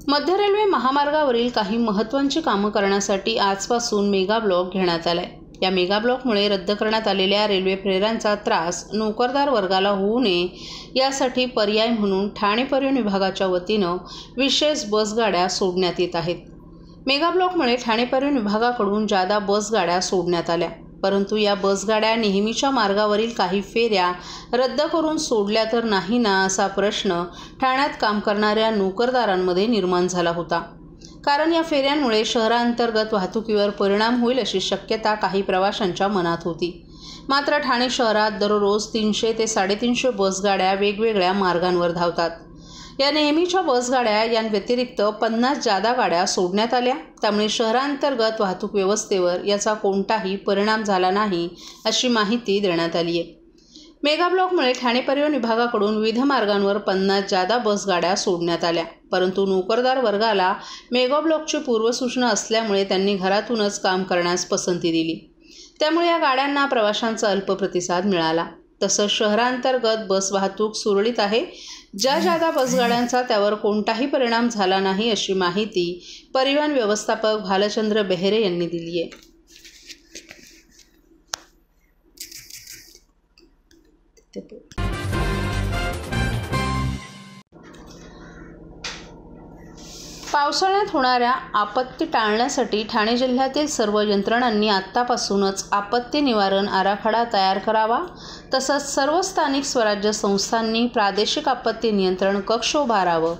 मध्य रेल्वे महामार्गावरील काही महत्त्वाची कामं करण्यासाठी आजपासून मेगा ब्लॉक घेण्यात आलाय। या मेगा ब्लॉकमुळे रद्द करण्यात आलेल्या रेल्वे फेऱ्यांचा त्रास नोकरदार वर्गाला होऊ नये यासाठी पर्याय म्हणून ठाणे परिवहन विभागाच्या वतीनं विशेष बसगाड्या सोडण्यात येत आहेत। मेगा ब्लॉकमुळे ठाणे परिवहन विभागाकडून जादा बसगाड्या सोडण्यात आल्या, परंतु या बसगाड्या नेहमीच्या मार्गावरील काही फेऱ्या रद्द करून सोडल्या तर नाही ना असा प्रश्न ठाण्यात काम करणाऱ्या नोकरदारांमध्ये निर्माण झाला होता। कारण या फेऱ्यांमुळे शहरांतर्गत वाहतुकीवर परिणाम होईल अशी शक्यता काही प्रवाशांच्या मनात होती। मात्र ठाणे शहरात दररोज 300 ते 350 बसगाड्या वेगवेगळ्या मार्गांवर धावतात। या नेहमीच्या बसगाड्या यांव्यतिरिक्त 50 जादा गाड्या सोडण्यात आल्या, त्यामुळे शहरांतर्गत वाहतूक व्यवस्थेवर याचा कोणताही परिणाम झाला नाही अशी माहिती देण्यात आली आहे। मेगा ब्लॉकमुळे ठाणे परिवहन विभागाकडून विविध मार्गांवर 50 जादा बसगाड्या सोडण्यात आल्या, परंतु नोकरदार वर्गाला मेगा ब्लॉकची पूर्वसूचना असल्यामुळे त्यांनी घरातूनच काम करण्यास पसंती दिली। त्यामुळे या गाड्यांना प्रवाशांचा अल्प प्रतिसाद मिळाला। तसंच शहरांतर्गत बस वाहतूक सुरळीत आहे। ज्या जादा बसगाड्यांचा त्यावर कोणताही परिणाम झाला नाही अशी माहिती परिवहन व्यवस्थापक भालचंद्र बेहरे यांनी दिली आहे। पावसाळ्यात होणाऱ्या आपत्ती टाळण्यासाठी ठाणे जिल्ह्यातील सर्व यंत्रणांनी आत्तापासूनच आपत्ती निवारण आराखडा तयार करावा। तसंच सर्व स्थानिक स्वराज्य संस्थांनी प्रादेशिक आपत्ती नियंत्रण कक्ष उभारावं।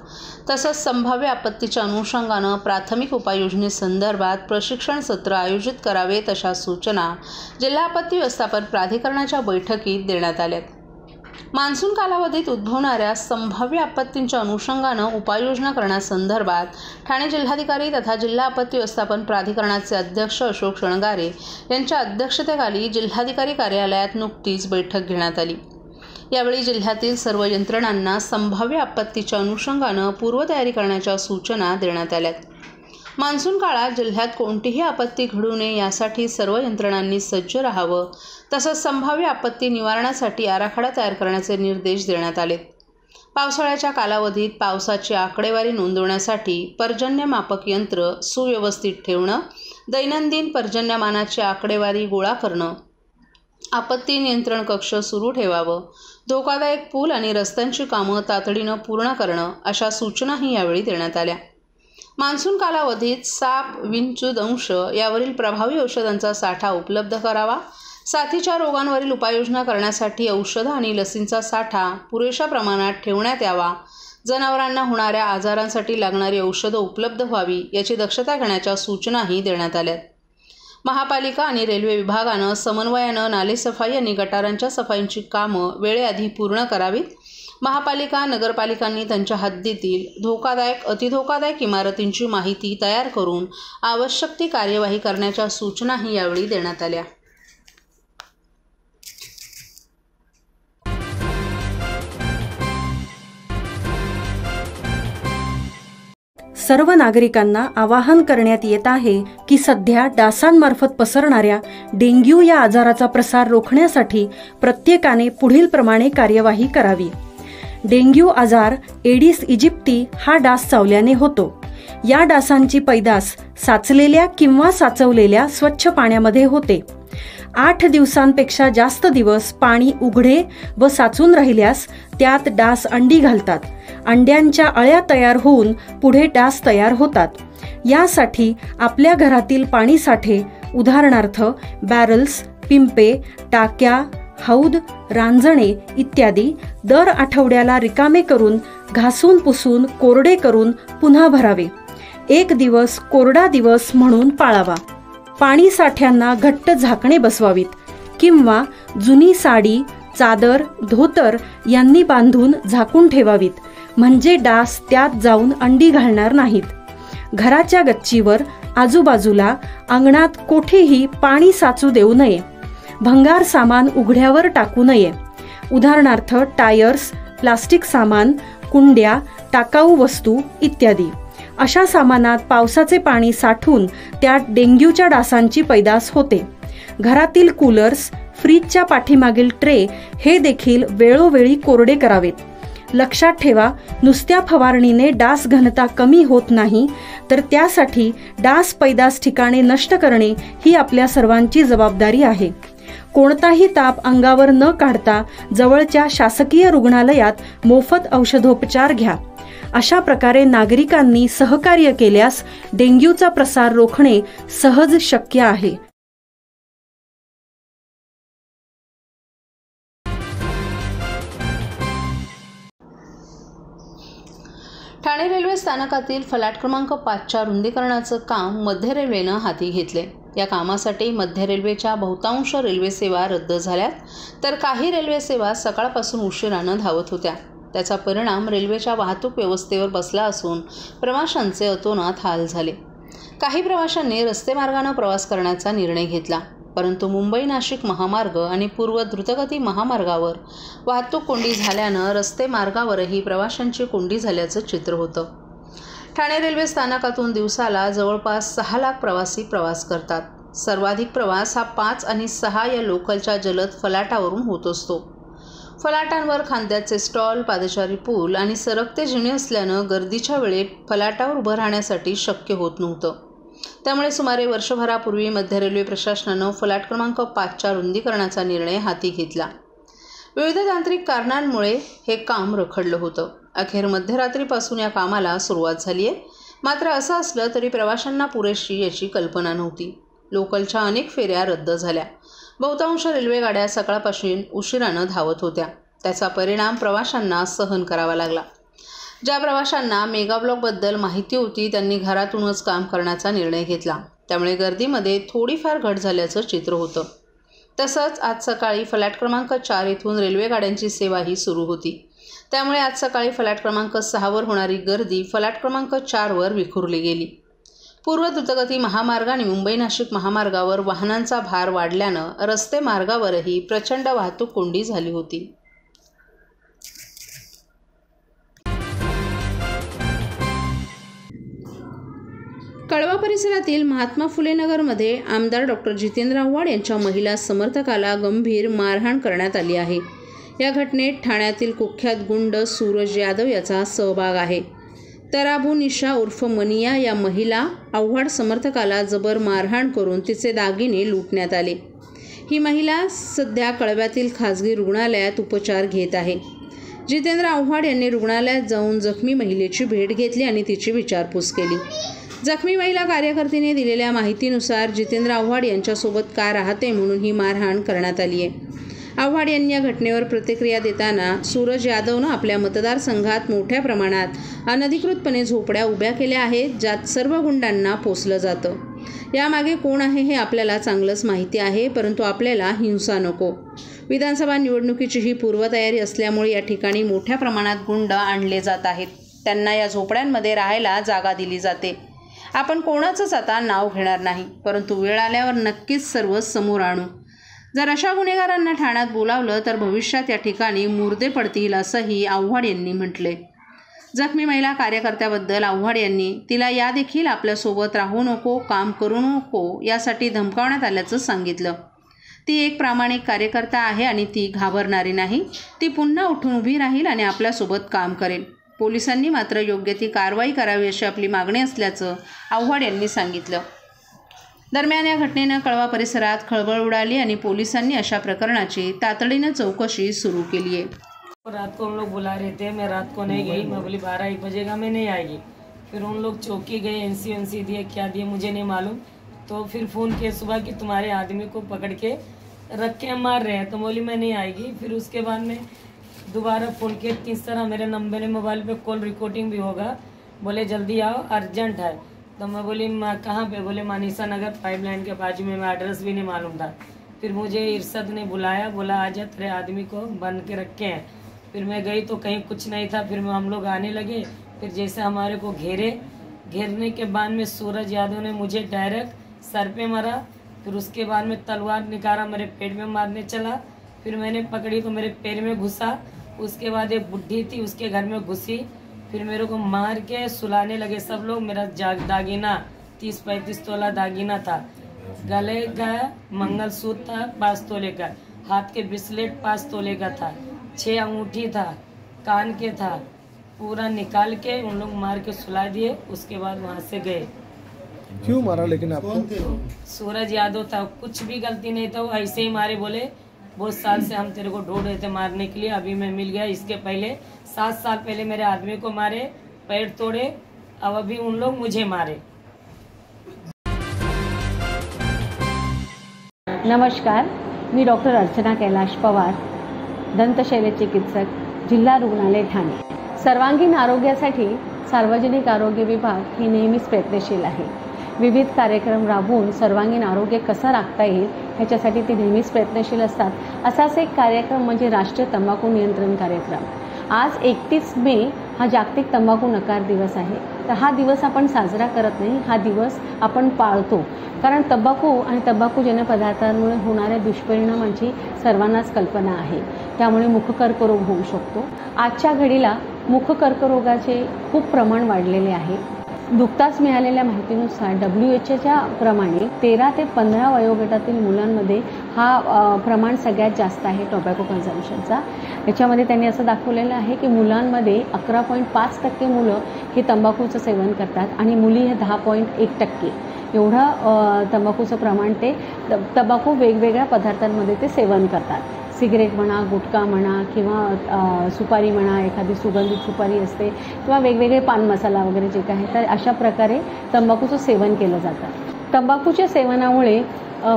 तसंच संभाव्य आपत्तीच्या अनुषंगानं प्राथमिक उपाययोजनेसंदर्भात प्रशिक्षण सत्र आयोजित करावेत अशा सूचना जिल्हा आपत्ती व्यवस्थापन प्राधिकरणाच्या बैठकीत देण्यात आल्या। मान्सून कालावधीत उद्भवणाऱ्या संभाव्य आपत्तींच्या अनुषंगानं उपाययोजना करण्यासंदर्भात ठाणे जिल्हाधिकारी तथा जिल्हा आपत्ती व्यवस्थापन प्राधिकरणाचे अध्यक्ष अशोक शणगारे यांच्या अध्यक्षतेखाली जिल्हाधिकारी कार्यालयात नुकतीच बैठक घेण्यात आली। यावेळी जिल्ह्यातील सर्व यंत्रणांना संभाव्य आपत्तीच्या अनुषंगानं पूर्वतयारी करण्याच्या सूचना देण्यात आल्या। मान्सून काळात जिल्ह्यात कोणतीही आपत्ती घडू नये यासाठी सर्व यंत्रणांनी सज्ज राहावं। तसंच संभाव्य आपत्ती निवारणासाठी आराखडा तयार करण्याचे निर्देश देण्यात आलेत। पावसाळ्याच्या कालावधीत पावसाची आकडेवारी नोंदवण्यासाठी पर्जन्यमापक यंत्र सुव्यवस्थित ठेवणं, दैनंदिन पर्जन्यमानाची आकडेवारी गोळा करणं, आपत्ती नियंत्रण कक्ष सुरू ठेवावं, धोकादायक पूल आणि रस्त्यांची कामं तातडीनं पूर्ण करणं अशा सूचनाही यावेळी देण्यात आल्या। मान्सून कालावधीत साप, विंचू, दंश यावरील प्रभावी औषधांचा साठा उपलब्ध करावा। साथीच्या रोगांवरील उपाययोजना करण्यासाठी औषधं आणि लसींचा साठा पुरेशा प्रमाणात ठेवण्यात यावा। जनावरांना होणाऱ्या आजारांसाठी लागणारी औषधं उपलब्ध व्हावी याची दक्षता घेण्याच्या सूचनाही देण्यात आल्या। महापालिका आणि रेल्वे विभागानं समन्वयानं नालेसफाई आणि गटारांच्या सफाईची कामं वेळेआधी पूर्ण करावीत। महापालिका, नगरपालिकांनी त्यांच्या हद्दीतील धोकादायक, अतिधोकादायक इमारतींची माहिती तयार करून आवश्यक ती कार्यवाही करण्याच्या सूचनाही यावेळी देण्यात आल्या। सर्व नागरिकांना आवाहन करण्यात येत आहे की सध्या डासांमार्फत पसरणाऱ्या डेंग्यू या आजाराचा प्रसार रोखण्यासाठी प्रत्येकाने पुढील प्रमाणे कार्यवाही करावी। डेंग्यू आजार एडिस इजिप्ती हा डास चावल्याने होतो। या डासांची पैदास साचलेल्या किंवा साचवलेल्या स्वच्छ पाण्यामध्ये होते। 8 दिवसांपेक्षा जास्त दिवस पाणी उघडे व साचून राहिल्यास त्यात डास अंडी घालतात। अंड्यांच्या अळ्या तयार होऊन पुढे डास तयार होतात। यासाठी आपल्या घरातील पाणी साठे, उदाहरणार्थ बॅरल्स, पिंपे, टाक्या, हौद, रांजणे इत्यादी दर आठवड्याला रिकामे करून घासून पुसून कोरडे करून पुन्हा भरावे। 1 दिवस कोरडा दिवस म्हणून पाळावा। पाणी साठ्यांना घट्ट झाकणे बसवावीत किंवा जुनी साडी, चादर, धोतर यांनी बांधून झाकून ठेवावीत, म्हणजे डास त्यात जाऊन अंडी घालणार नाहीत। घराच्या गच्चीवर, आजूबाजूला, अंगणात कोठेही पाणी साचू देऊ नये। भंगार सामान उघड्यावर टाकू नये, उदाहरणार्थ टायर्स, प्लास्टिक सामान, कुंड्या, टाकाऊ वस्तू इत्यादी। अशा सामानात पावसाचे पाणी साठून त्यात डेंग्यूच्या डासांची पैदास होते। घरातील कूलर्स, फ्रीजच्या पाठीमागील ट्रे हे देखील वेळोवेळी कोरडे करावेत। लक्षात ठेवा, नुसत्या फवारणीने डास घनता कमी होत नाही, तर त्यासाठी डास पैदास ठिकाणे नष्ट करणे ही आपल्या सर्वांची जबाबदारी आहे. कोणताही ताप अंगावर न काढता जवळच्या शासकीय रुग्णालयात मोफत औषधोपचार घ्या. अशा प्रकारे नागरिकांनी सहकार्य केल्यास डेंग्यूचा प्रसार रोखणे सहज शक्य आहे. ठाणे रेल्वे स्थानकातील फलाट क्रमांक 5च्या रुंदीकरणाचं काम मध्य रेल्वेनं हाती घेतले. या कामासाठी मध्य रेल्वेच्या बहुतांश रेल्वे सेवा रद्द झाल्यात, तर काही रेल्वे सेवा सकाळपासून उशिरानं धावत होत्या. त्याचा परिणाम रेल्वेच्या वाहतूक व्यवस्थेवर बसला असून प्रवाशांचे अतोनात हाल झाले. काही प्रवाशांनी रस्ते मार्गाने प्रवास करण्याचा निर्णय घेतला, परंतु मुंबई नाशिक महामार्ग आणि पूर्व द्रुतगती महामार्गावर वाहतूक कोंडी झाल्यानं रस्ते मार्गावरही प्रवाशांची कोंडी झाल्याचं चित्र होतं. ठाणे रेल्वे स्थानकातून दिवसाला जवळपास 6 लाख प्रवासी प्रवास करतात. सर्वाधिक प्रवास हा 5 आणि 6 या लोकलच्या जलद फलाटावरून होत असतो. फलाटांवर खांद्याचे स्टॉल, पादचारी पूल आणि सरकते जिने असल्यानं गर्दीच्या वेळेत फलाटावर उभं राहण्यासाठी शक्य होत नव्हतं. त्यामुळे सुमारे वर्षभरापूर्वी मध्य रेल्वे प्रशासनानं फलाट क्रमांक 5च्या रुंदीकरणाचा निर्णय हाती घेतला. विविध तांत्रिक कारणांमुळे हे काम रखडलं होतं. अखेर मध्यरात्रीपासून या कामाला सुरुवात झाली आहे. मात्र असं असलं तरी प्रवाशांना पुरेशी याची कल्पना नव्हती. लोकलच्या अनेक फेऱ्या रद्द झाल्या. बहुतांश रेल्वे गाड्या सकाळपासून उशिरानं धावत होत्या. त्याचा परिणाम प्रवाशांना सहन करावा लागला. ज्या प्रवाशांना मेगाब्लॉकबद्दल माहिती होती त्यांनी घरातूनच काम करण्याचा निर्णय घेतला. त्यामुळे गर्दीमध्ये थोडीफार घट झाल्याचं चित्र होतं. तसंच आज सकाळी फलाट क्रमांक 4 येथून रेल्वे गाड्यांची सेवाही सुरू होती. त्यामुळे आज सकाळी फलाट क्रमांक 6वर होणारी गर्दी फलाट क्रमांक 4वर विखुरली गेली. पूर्व द्रुतगती महामार्ग आणि मुंबई नाशिक महामार्गावर वाहनांचा भार वाढल्यानं रस्ते मार्गावरही प्रचंड वाहतूक कोंडी झाली होती. कळवा परिसरातील महात्मा फुले नगरमध्ये आमदार डॉक्टर जितेंद्र आव्हाड यांच्या महिला समर्थकाला गंभीर मारहाण करण्यात आली आहे. या घटनेत ठाण्यातील कुख्यात गुंड सूरज यादव याचा सहभाग आहे. तराबू निशा उर्फ मनिया या महिला आव्हाड समर्थकाला जबर मारहाण करून तिचे दागिने लुटण्यात आले. ही महिला सध्या कळव्यातील खासगी रुग्णालयात उपचार घेत आहे. जितेंद्र आव्हाड यांनी रुग्णालयात जाऊन जखमी महिलेची भेट घेतली आणि तिची विचारपूस केली. जखमी महिला कार्यकर्तीने दिलेल्या माहितीनुसार जितेंद्र आव्हाड यांच्यासोबत का राहते म्हणून ही मारहाण करण्यात आली आहे. आव्हाड यांनी या घटनेवर प्रतिक्रिया देताना सूरज यादवनं आपल्या मतदारसंघात मोठ्या प्रमाणात अनधिकृतपणे झोपड्या उभ्या केल्या आहेत, ज्यात सर्व गुंडांना पोसलं जातं. यामागे कोण आहे हे आपल्याला चांगलंच माहिती आहे, परंतु आपल्याला हिंसा नको. विधानसभा निवडणुकीची ही पूर्वतयारी असल्यामुळे या ठिकाणी मोठ्या प्रमाणात गुंड आणले जात आहेत. त्यांना या झोपड्यांमध्ये राहायला जागा दिली जाते. आपण कोणाचंच आता नाव घेणार नाही, परंतु वेळ आल्यावर नक्कीच सर्व समोर आणू. जर अशा गुन्हेगारांना ठाण्यात बोलावलं तर भविष्यात या ठिकाणी मुर्दे पडतील असंही आव्हाड यांनी म्हटले. जखमी महिला कार्यकर्त्याबद्दल आव्हाड यांनी तिला या देखील आपल्यासोबत राहू नको, काम करू नको यासाठी धमकावण्यात आल्याचं सांगितलं. ती एक प्रामाणिक कार्यकर्ता आहे आणि ती घाबरणारी नाही. ती पुन्हा उठून उभी राहील आणि आपल्यासोबत काम करेल. पोलिसांनी मात्र योग्य ती कारवाई करावी अशी आपली मागणी असल्याचं आव्हाड यांनी सांगितलं. दरम्यान या घटनेनं कळवा परिसरात खळबळ उडाली आणि पोलिसांनी अशा प्रकरणाची तातडीनं चौकशी सुरू केली आहे. रात को उन लोग बुला रहे थे, मैं रात को नहीं गई. मैं बोली 12-1 बजेगा मैं नहीं आएगी. फिर उन लोग चौकी गए, एनसी दिए, क्या दिए मुझे नहीं मालूम. तो फिर फ़ोन किया सुबह कि तुम्हारे आदमी को पकड़ के रख के मार रहे हैं. तो बोली मैं नहीं आएगी. फिर उसके बाद में दोबारा फ़ोन किया. किस तरह मेरे नंबर मोबाइल पे कॉल रिकॉर्डिंग भी होगा. बोले जल्दी आओ, अर्जेंट है. तो मैं बोली कहाँ पे. बोले मानीसा नगर पाइपलाइन के बाजू में. मैं एड्रेस भी नहीं मालूम था. फिर मुझे इरशद ने बुलाया, बोला आजा तेरे आदमी को बंद के रखे हैं. फिर मैं गई तो कहीं कुछ नहीं था. फिर हम लोग आने लगे. फिर जैसे हमारे को घेरने के बाद में सूरज यादव ने मुझे डायरेक्ट सर पे मारा. फिर उसके बाद में तलवार निकाला, मेरे पेट में मारने चला. फिर मैंने पकड़ी तो मेरे पैर में घुसा. उसके बाद एक बुढ़ी थी उसके घर में घुसी. फिर मेरे को मार के सुलाने लगे सब लोग. मेरा दागीना 30-35 तोला दागीना था. गले का मंगलसूत्र था 5 तोले का. हाथ के ब्रेसलेट 5 तोले का था. 6 अंगूठी था. कान के था, पूरा निकाल के उन लोग मार के सुला दिए। उसके बाद वहाँ से गए। क्यों मारा लेकिन आपको? सूरज यादव था, कुछ भी गलती नहीं था, वो ऐसे ही मारे। बोले बहुत साल से हम तेरे को ढूंढ रहे थे मारने के लिए, अभी मैं मिल गया। इसके पहले 7 साल पहले मेरे आदमी को मारे, पैर तोड़े, अब अभी उन लोग मुझे मारे। नमस्कार, मी डॉक्टर अर्चना कैलाश पवार, दंतशल्यचिकित्सक, जिल्हा रुग्णालय ठाणे। सर्वांगीण आरोग्यासाठी सार्वजनिक आरोग्य विभाग ही नेहमीच प्रयत्नशील आहे। विविध कार्यक्रम राबवून सर्वांगीण आरोग्य कसं राखता येईल ह्याच्यासाठी ते नेहमीच प्रयत्नशील असतात। असाच एक कार्यक्रम म्हणजे राष्ट्रीय तंबाखू नियंत्रण कार्यक्रम। आज 31 मे हा जागतिक तंबाखू नकार दिवस आहे। तर हा दिवस आपण साजरा करत नाही, हा दिवस आपण पाळतो, कारण तंबाखू आणि तंबाखूजन्य पदार्थांमुळे होणाऱ्या दुष्परिणामांची सर्वांनाच कल्पना आहे। त्यामुळे मुखकर्करोग होऊ शकतो। आजच्या घडीला मुखकर्करोगाचे खूप प्रमाण वाढलेले आहे। नुकताच मिळालेल्या माहितीनुसार WHOच्या प्रमाणे 13 ते 15 वयोगटातील मुलांमध्ये हा प्रमाण सगळ्यात जास्त आहे टोबॅको कन्झम्पशनचा। याच्यामध्ये त्यांनी असं दाखवलेलं आहे की मुलांमध्ये 11.5% मुलं हे तंबाखूचं सेवन करतात आणि मुली हे 10.1% एवढं तंबाखूचं प्रमाण ते तंबाखू वेगवेगळ्या पदार्थांमध्ये ते सेवन करतात। सिगरेट म्हणा, गुटखा म्हणा किंवा सुपारी म्हणा, एखादी सुगंधित सुपारी असते किंवा वेगवेगळे पान मसाला वगैरे जे काही, तर अशा प्रकारे तंबाखूचं सेवन केलं जातं। तंबाखूच्या सेवनामुळे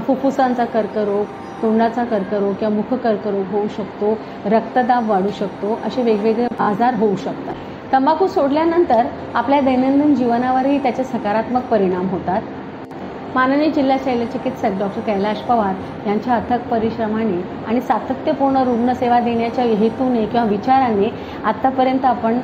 फुफ्फुसांचा कर्करोग, तोंडाचा कर्करोग किंवा मुखकर्करोग होऊ शकतो, रक्तदाब वाढू शकतो, असे वेगवेगळे आजार होऊ शकतात। तंबाखू सोडल्यानंतर आपल्या दैनंदिन जीवनावरही त्याचे सकारात्मक परिणाम होतात। माननीय जिल्हा शल्यचिकित्सक डॉक्टर कैलाश पवार यांच्या अथक परिश्रमाने आणि सातत्यपूर्ण रुग्णसेवा देण्याच्या हेतूने किंवा विचाराने आत्तापर्यंत आपण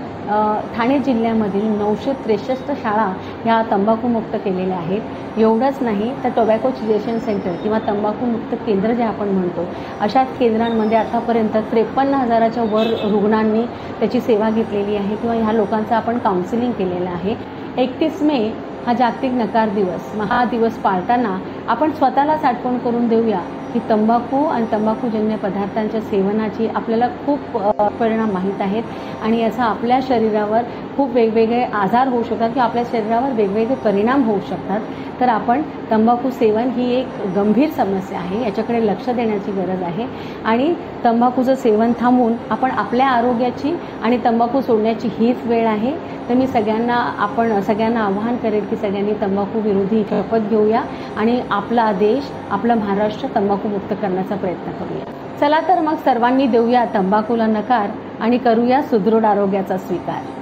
ठाणे जिल्ह्यामधील 963 शाळा ह्या तंबाखूमुक्त केलेल्या आहेत। एवढंच नाही तर टोबॅको चिजेशन सेंटर किंवा तंबाखूमुक्त केंद्र जे आपण म्हणतो, अशा केंद्रांमध्ये आतापर्यंत 53,000च्या वर रुग्णांनी त्याची सेवा घेतलेली आहे किंवा ह्या लोकांचं आपण काउन्सिलिंग केलेलं आहे। 31 मे हा जागतिक नकार दिवस, हा दिवस पाळताना आपण स्वतःलाच आठवण करून देऊया की तंबाखू आणि तंबाखूजन्य पदार्थांच्या सेवनाची आपल्याला खूप परिणाम माहीत आहेत आणि याचा आपल्या शरीरावर खूप वेगवेगळे आजार होऊ शकतात किंवा आपल्या शरीरावर वेगवेगळे परिणाम होऊ शकतात। तर आपण तंबाखू सेवन ही एक गंभीर समस्या आहे, याच्याकडे लक्ष देण्याची गरज आहे आणि तंबाखूचं सेवन थांबवून आपण आपल्या आरोग्याची आणि तंबाखू सोडण्याची हीच वेळ आहे। तर मी सगळ्यांना आवाहन करेन की सगळ्यांनी तंबाखू विरोधी शपथ घेऊया आणि आपला देश, आपला महाराष्ट्र तंबाखू मुक्त करण्याचा प्रयत्न करूया। चला तर मग सर्वांनी देऊया तंबाखूला नकार आणि करूया सुदृढ आरोग्याचा स्वीकार।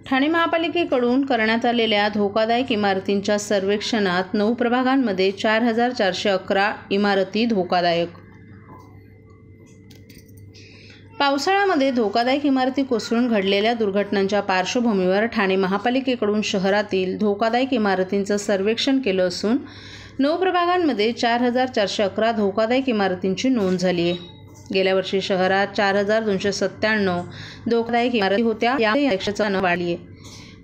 ठाणे महापालिकेकडून करण्यात आलेल्या धोकादायक इमारतींच्या सर्वेक्षणात 9 प्रभागांमध्ये 4,411 इमारती धोकादायक। पावसाळ्यामध्ये धोकादायक इमारती कोसळून घडलेल्या दुर्घटनांच्या पार्श्वभूमीवर ठाणे महापालिकेकडून शहरातील धोकादायक इमारतींचं सर्वेक्षण केलं असून 9 प्रभागांमध्ये 4,411 धोकादायक इमारतींची नोंद झाली आहे। गेल्या वर्षी शहरात 4,297 धोकादायक इमारती होत्या, यापेक्षा वाढली आहे।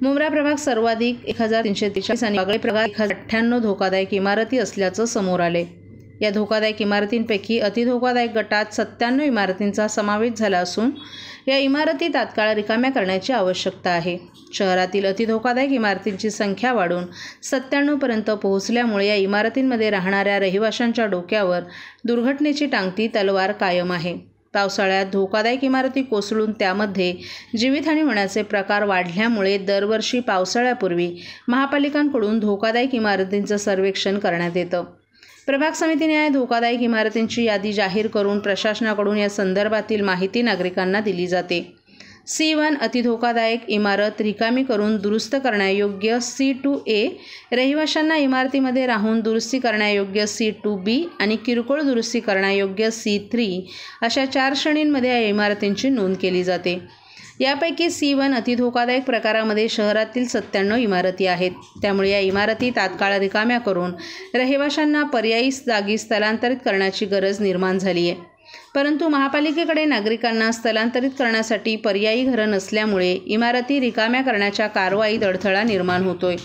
मुंब्रा प्रभाग सर्वाधिक 1,343 आणि बागळे प्रभाग 1,098 धोकादायक इमारती असल्याचं समोर आले। या धोकादायक इमारतींपैकी अतिधोकादायक गटात 97 इमारतींचा समावेश झाला असून या इमारती तात्काळ रिकाम्या करण्याची आवश्यकता आहे। शहरातील अतिधोकादायक इमारतींची संख्या वाढून 97 पर्यंत पोहोचल्यामुळे या इमारतींमध्ये राहणाऱ्या रहिवाशांच्या डोक्यावर दुर्घटनेची टांगती तलवार कायम आहे। पावसाळ्यात धोकादायक इमारती कोसळून त्यामध्ये जीवितहानी होण्याचे प्रकार वाढल्यामुळे दरवर्षी पावसाळ्यापूर्वी महापालिकांकडून धोकादायक इमारतींचं सर्वेक्षण करण्यात येतं। प्रभाग समितीने धोकादायक इमारतींची यादी जाहीर करून प्रशासनाकडून या संदर्भातील माहिती नागरिकांना दिली जाते। C1 अतिधोकादायक इमारत रिकामी करून दुरुस्त करण्यायोग्य C2A, रहिवाशांना इमारतीमध्ये राहून दुरुस्ती करण्यायोग्य C2B आणि किरकोळ दुरुस्ती करण्यायोग्य C3 अशा 4 श्रेणींमध्ये या इमारतींची नोंद केली जाते। यापैकी C1 अतिधोकादायक प्रकारामध्ये शहरातील 97 इमारती आहेत। त्यामुळे या इमारती तात्काळ रिकाम्या करून रहिवाशांना पर्यायी जागी स्थलांतरित करण्याची गरज निर्माण झाली आहे। परंतु महापालिकेकडे नागरिकांना स्थलांतरित करण्यासाठी पर्यायी घरं नसल्यामुळे इमारती रिकाम्या करण्याच्या कारवाईत अडथळा निर्माण होतोय।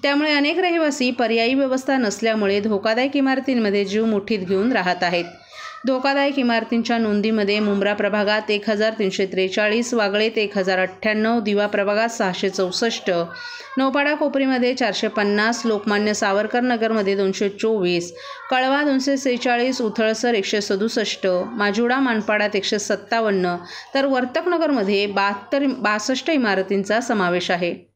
त्यामुळे अनेक रहिवासी पर्यायी व्यवस्था नसल्यामुळे धोकादायक इमारतींमध्ये जीव मुठीत घेऊन राहत आहेत। धोकादायक इमारतींच्या नोंदीमध्ये मुंब्रा प्रभागात 1343, वागळेत 1098, दिवा प्रभागात 664, नौपाडा कोपरीमध्ये 450, लोकमान्य सावरकर नगरमध्ये 224, कळवा 246, उथळसर 167, माजुडा मानपाडात 157 तर वर्तकनगरमध्ये 62 इमारतींचा समावेश आहे।